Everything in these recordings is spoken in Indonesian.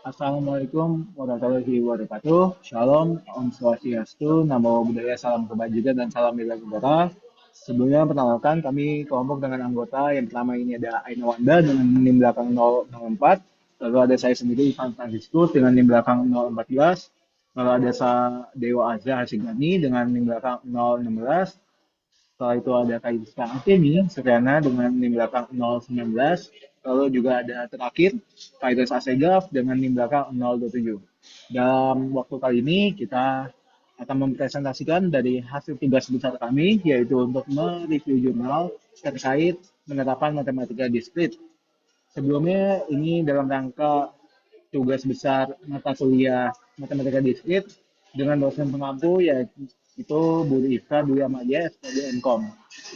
Assalamualaikum warahmatullahi wabarakatuh. Shalom, Om Swastiastu, Namo Buddhaya, Salam Kebajikan, dan Salam Bela Negara. Sebelumnya perkenalkan kami kelompok dengan anggota yang pertama ini ada Aina Wanda dengan NIM belakang 004. Lalu ada saya sendiri Ivan Franciscus dengan NIM belakang 014. Lalu ada Dewa Azza Hasigani dengan NIM belakang 016. Setelah itu ada Kaisa Akemi Suryana dengan NIM belakang 019. Lalu juga ada terakhir Kairos Asegaf dengan NIM belakang 027. Dalam waktu kali ini kita akan mempresentasikan dari hasil tugas besar kami, yaitu untuk mereview jurnal terkait penerapan matematika diskrit. Sebelumnya ini dalam rangka tugas besar mata kuliah matematika diskrit dengan dosen pengampu yaitu Bu Ifka Dwi Amalia SPG Enkom.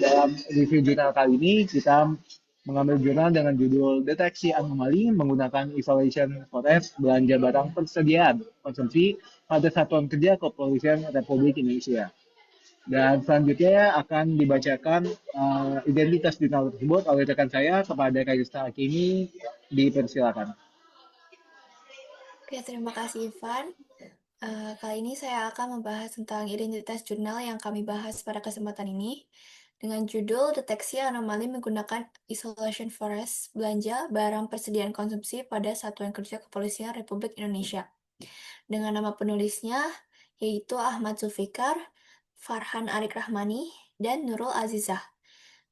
Dalam review jurnal kali ini kita mengambil jurnal dengan judul Deteksi Anomali menggunakan Evaluation Forest Belanja Barang Persediaan Konsumsi pada Satuan Kerja Kepolisian Republik Indonesia. Dan selanjutnya akan dibacakan identitas jurnal tersebut oleh rekan saya kepada Kak Hakimi. Dipersilakan. Oke, terima kasih Ivan. Kali ini saya akan membahas tentang identitas jurnal yang kami bahas pada kesempatan ini dengan judul Deteksi Anomali Menggunakan Isolation Forest Belanja Barang Persediaan Konsumsi pada Satuan Kerja Kepolisian Republik Indonesia. Dengan nama penulisnya yaitu Ahmad Zulfikar, Farhan Arik Rahmani, dan Nurul Azizah.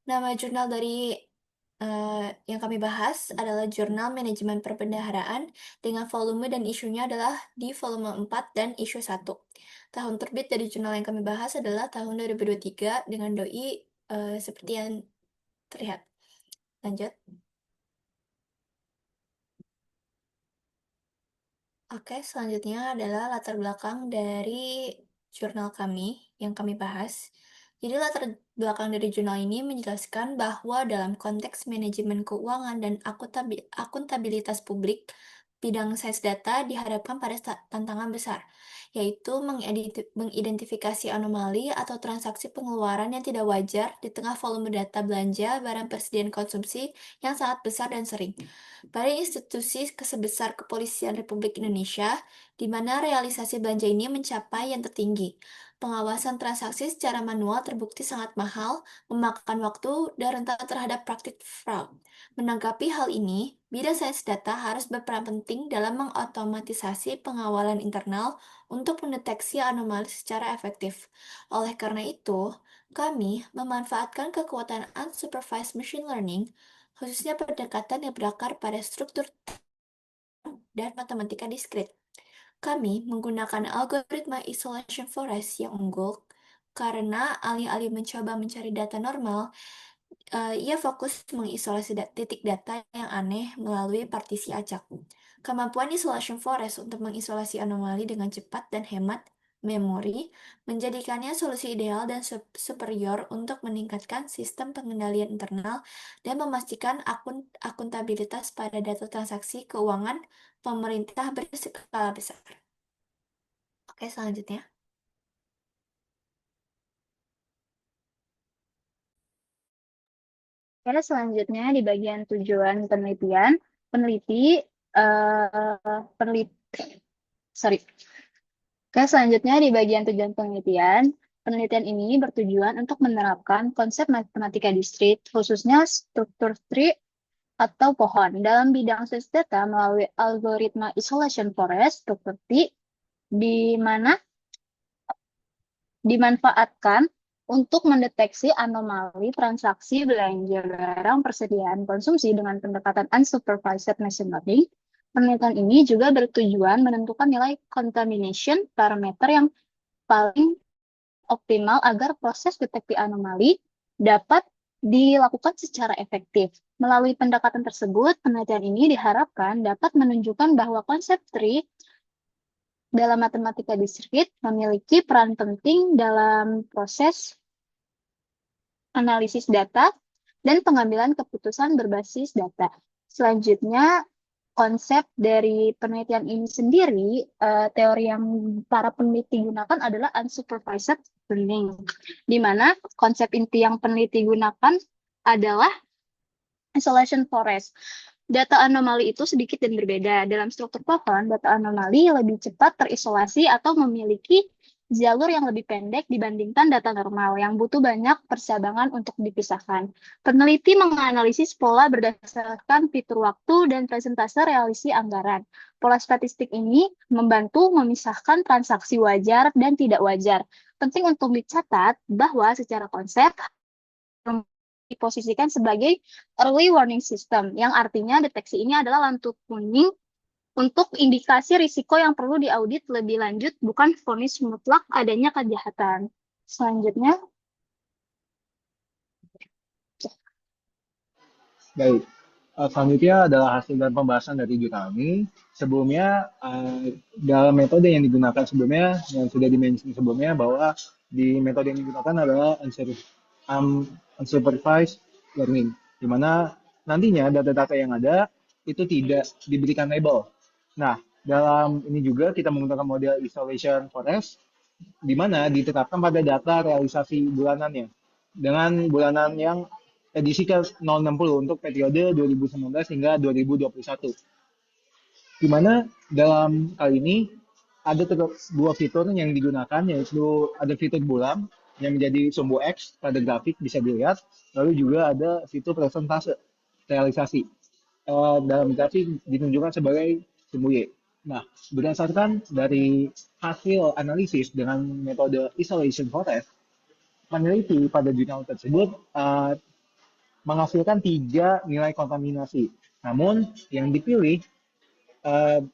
Nama jurnal dari yang kami bahas adalah Jurnal Manajemen Perbendaharaan dengan volume dan isunya adalah di volume 4 dan isu 1. Tahun terbit dari jurnal yang kami bahas adalah tahun 2023 dengan doi seperti yang terlihat. Lanjut. Oke, selanjutnya adalah latar belakang dari jurnal kami yang kami bahas. Jadi latar belakang dari jurnal ini menjelaskan bahwa dalam konteks manajemen keuangan dan akuntabilitas publik, bidang sains data dihadapkan pada tantangan besar, yaitu mengidentifikasi anomali atau transaksi pengeluaran yang tidak wajar di tengah volume data belanja barang persediaan konsumsi yang sangat besar dan sering. Pada institusi sebesar Kepolisian Republik Indonesia, di mana realisasi belanja ini mencapai yang tertinggi. Pengawasan transaksi secara manual terbukti sangat mahal, memakan waktu, dan rentan terhadap praktik fraud. Menanggapi hal ini, bidang sains data harus berperan penting dalam mengotomatisasi pengawalan internal untuk mendeteksi anomali secara efektif. Oleh karena itu, kami memanfaatkan kekuatan unsupervised machine learning, khususnya pendekatan yang berakar pada struktur dan matematika diskrit. Kami menggunakan algoritma isolation forest yang unggul karena alih-alih mencoba mencari data normal, ia fokus mengisolasi titik data yang aneh melalui partisi acak. Kemampuan isolation forest untuk mengisolasi anomali dengan cepat dan hemat memori menjadikannya solusi ideal dan superior untuk meningkatkan sistem pengendalian internal dan memastikan akuntabilitas pada data transaksi keuangan pemerintah berskala besar. Oke, selanjutnya. Oke, selanjutnya di bagian tujuan penelitian, peneliti peneliti sorry. Oke, selanjutnya di bagian tujuan penelitian, penelitian ini bertujuan untuk menerapkan konsep matematika diskrit, khususnya struktur tree atau pohon dalam bidang sains data melalui algoritma isolation forest, struktur tree, di mana dimanfaatkan untuk mendeteksi anomali transaksi belanja barang persediaan konsumsi dengan pendekatan unsupervised machine learning. Penelitian ini juga bertujuan menentukan nilai contamination parameter yang paling optimal agar proses deteksi anomali dapat dilakukan secara efektif. Melalui pendekatan tersebut, penelitian ini diharapkan dapat menunjukkan bahwa konsep tree dalam matematika diskrit memiliki peran penting dalam proses analisis data dan pengambilan keputusan berbasis data. Selanjutnya, konsep dari penelitian ini sendiri, teori yang para peneliti gunakan adalah unsupervised learning, di mana konsep inti yang peneliti gunakan adalah isolation forest. Data anomali itu sedikit dan berbeda. Dalam struktur pohon, data anomali lebih cepat terisolasi atau memiliki jalur yang lebih pendek dibandingkan data normal yang butuh banyak percabangan untuk dipisahkan. Peneliti menganalisis pola berdasarkan fitur waktu dan presentase realisasi anggaran. Pola statistik ini membantu memisahkan transaksi wajar dan tidak wajar. Penting untuk dicatat bahwa secara konsep diposisikan sebagai early warning system, yang artinya deteksi ini adalah lampu kuning untuk indikasi risiko yang perlu diaudit lebih lanjut, bukan vonis mutlak adanya kejahatan. Selanjutnya, Baik. Selanjutnya adalah hasil dan pembahasan dari kami. Sebelumnya, dalam metode yang digunakan sebelumnya, yang sudah dimention sebelumnya, bahwa di metode yang digunakan adalah unsupervised learning, di mana nantinya data-data yang ada itu tidak diberikan label. Nah, dalam ini juga kita menggunakan model isolation forest, di mana ditetapkan pada data realisasi bulanannya dengan bulanan yang edisi ke 060 untuk periode 2019 hingga 2021. Di mana dalam kali ini ada dua fitur yang digunakan, yaitu ada fitur bulan yang menjadi sumbu X pada grafik bisa dilihat, lalu juga ada fitur presentase realisasi. Dalam grafik ditunjukkan sebagai sumbu Y. Nah, berdasarkan dari hasil analisis dengan metode isolation forest, peneliti pada jurnal tersebut menghasilkan 3 nilai kontaminasi. Namun, yang dipilih uh,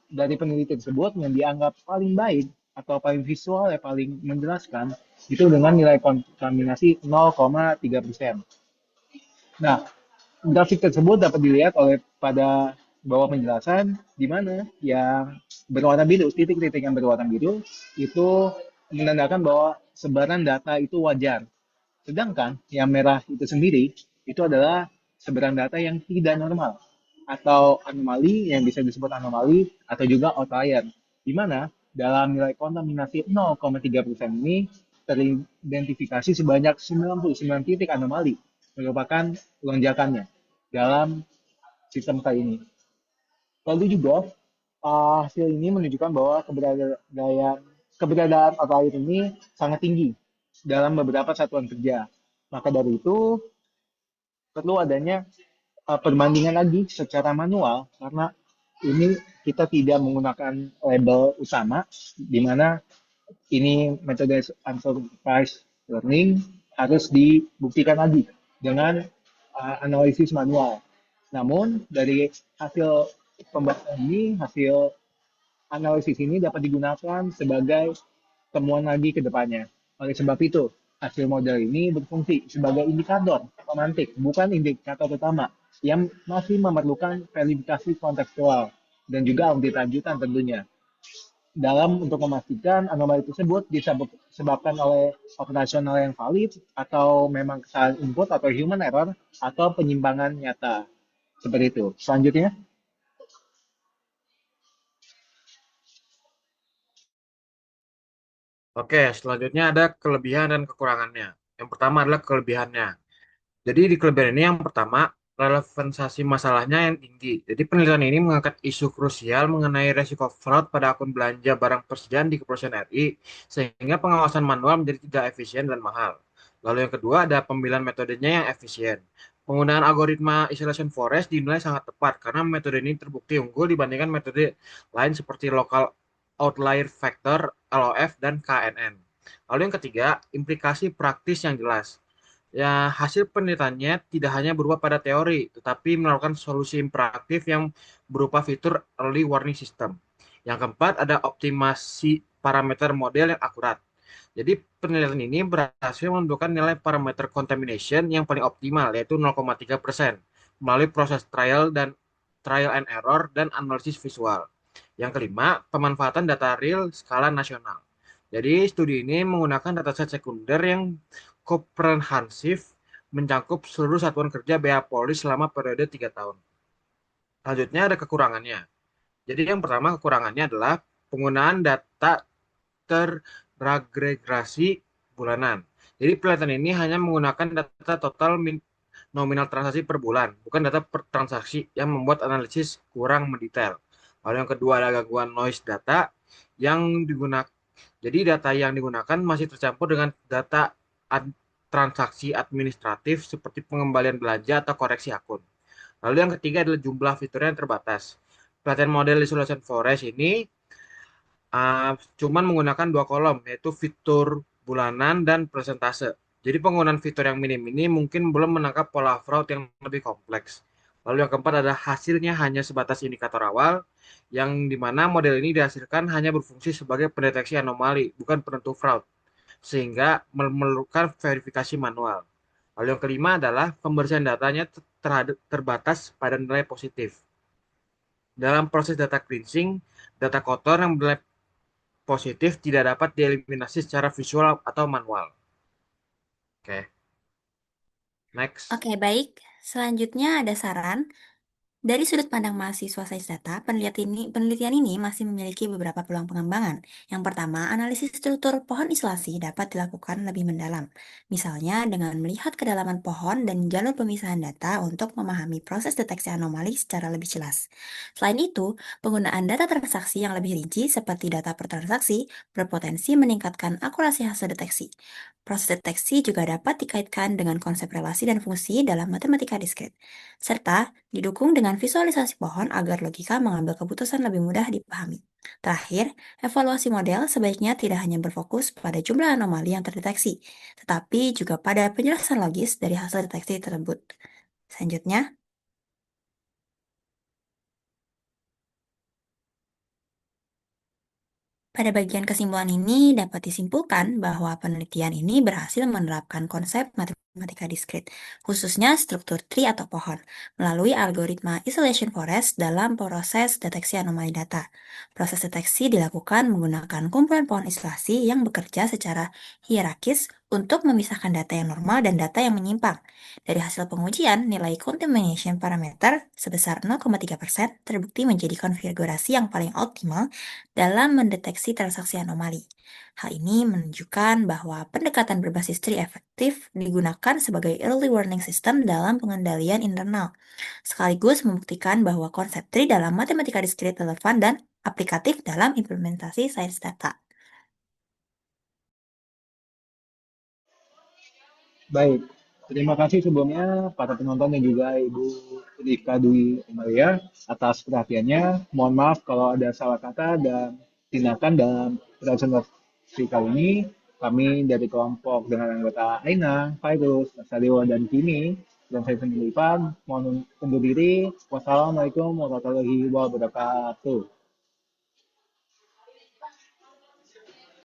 dari peneliti tersebut yang dianggap paling baik atau paling visual ya paling menjelaskan itu dengan nilai kontaminasi 0,3%. Nah, grafik tersebut dapat dilihat oleh pada bawah penjelasan di mana yang berwarna biru, titik-titik yang berwarna biru itu menandakan bahwa sebaran data itu wajar. Sedangkan yang merah itu sendiri itu adalah sebaran data yang tidak normal atau anomali yang bisa disebut anomali atau juga outlier. Di mana dalam nilai kontaminasi 0,3% ini teridentifikasi sebanyak 99 titik anomali merupakan lonjakannya dalam sistem kali ini. Lalu juga hasil ini menunjukkan bahwa keberadaan outlier ini sangat tinggi dalam beberapa satuan kerja. Maka dari itu perlu adanya perbandingan lagi secara manual karena ini kita tidak menggunakan label utama di mana ini metode unsupervised learning harus dibuktikan lagi dengan analisis manual. Namun dari hasil pembahasan ini, hasil analisis ini dapat digunakan sebagai temuan lagi ke depannya. Oleh sebab itu, hasil model ini berfungsi sebagai indikator pemantik, bukan indikator utama yang masih memerlukan verifikasi kontekstual dan juga audit lanjutan tentunya. Dalam untuk memastikan anomali tersebut disebabkan oleh operasional yang valid atau memang kesalahan input atau human error atau penyimpangan nyata. Seperti itu. Selanjutnya, Oke, selanjutnya ada kelebihan dan kekurangannya. Yang pertama adalah kelebihannya. Jadi di kelebihan ini yang pertama, relevansasi masalahnya yang tinggi. Jadi penelitian ini mengangkat isu krusial mengenai resiko fraud pada akun belanja barang persediaan di Kepolisian RI, sehingga pengawasan manual menjadi tidak efisien dan mahal. Lalu yang kedua ada pemilihan metodenya yang efisien. Penggunaan algoritma isolation forest dinilai sangat tepat karena metode ini terbukti unggul dibandingkan metode lain seperti local outlier factor, LOF, dan KNN. Lalu yang ketiga, implikasi praktis yang jelas. Ya, hasil penelitiannya tidak hanya berupa pada teori, tetapi melakukan solusi interaktif yang berupa fitur early warning system. Yang keempat, ada optimasi parameter model yang akurat. Jadi penelitian ini berhasil menentukan nilai parameter contamination yang paling optimal, yaitu 0,3%, melalui proses trial and error dan analisis visual. Yang kelima, pemanfaatan data real skala nasional. Jadi studi ini menggunakan dataset sekunder yang komprehensif mencakup seluruh satuan kerja BA Polri selama periode 3 tahun. Selanjutnya ada kekurangannya. Jadi yang pertama kekurangannya adalah penggunaan data teragregasi bulanan. Jadi penelitian ini hanya menggunakan data total nominal transaksi per bulan, bukan data per transaksi yang membuat analisis kurang mendetail. Lalu yang kedua ada gangguan noise data yang digunakan. Jadi data yang digunakan masih tercampur dengan data transaksi administratif seperti pengembalian belanja atau koreksi akun. Lalu yang ketiga adalah jumlah fiturnya yang terbatas. Pelatihan model Isolation Forest ini cuman menggunakan dua kolom, yaitu fitur bulanan dan persentase. Jadi penggunaan fitur yang minim ini mungkin belum menangkap pola fraud yang lebih kompleks. Lalu yang keempat adalah hasilnya hanya sebatas indikator awal, yang dimana model ini dihasilkan hanya berfungsi sebagai pendeteksi anomali, bukan penentu fraud, sehingga memerlukan verifikasi manual. Lalu yang kelima adalah pembersihan datanya terbatas pada nilai positif. Dalam proses data cleansing, data kotor yang bernilai positif tidak dapat dieliminasi secara visual atau manual. Oke, next. Oke, baik. Selanjutnya ada saran. Dari sudut pandang mahasiswa sains data, penelitian ini masih memiliki beberapa peluang pengembangan. Yang pertama, analisis struktur pohon isolasi dapat dilakukan lebih mendalam. Misalnya dengan melihat kedalaman pohon dan jalur pemisahan data untuk memahami proses deteksi anomali secara lebih jelas. Selain itu, penggunaan data transaksi yang lebih rinci seperti data per transaksi berpotensi meningkatkan akurasi hasil deteksi. Proses deteksi juga dapat dikaitkan dengan konsep relasi dan fungsi dalam matematika diskrit, serta didukung dengan visualisasi pohon agar logika mengambil keputusan lebih mudah dipahami. Terakhir, evaluasi model sebaiknya tidak hanya berfokus pada jumlah anomali yang terdeteksi, tetapi juga pada penjelasan logis dari hasil deteksi tersebut. Selanjutnya, pada bagian kesimpulan ini dapat disimpulkan bahwa penelitian ini berhasil menerapkan konsep matematika diskrit, khususnya struktur tree atau pohon, melalui algoritma isolation forest dalam proses deteksi anomali data. Proses deteksi dilakukan menggunakan kumpulan pohon isolasi yang bekerja secara hierarkis untuk memisahkan data yang normal dan data yang menyimpang. Dari hasil pengujian, nilai contamination parameter sebesar 0,3% terbukti menjadi konfigurasi yang paling optimal dalam mendeteksi transaksi anomali. Hal ini menunjukkan bahwa pendekatan berbasis tree efektif digunakan sebagai early warning system dalam pengendalian internal, sekaligus membuktikan bahwa konsep tree dalam matematika diskrit relevan dan aplikatif dalam implementasi sains data. Baik, terima kasih sebelumnya para penonton dan juga Ibu Rika Dwi Maria atas perhatiannya. Mohon maaf kalau ada salah kata dan tindakan dalam presentasi kali ini. Kami dari kelompok dengan anggota Aina, Fairuz, Sadewa, dan Kimi, dan saya sendiri Ipan, mohon undur diri. Wassalamualaikum warahmatullahi wabarakatuh.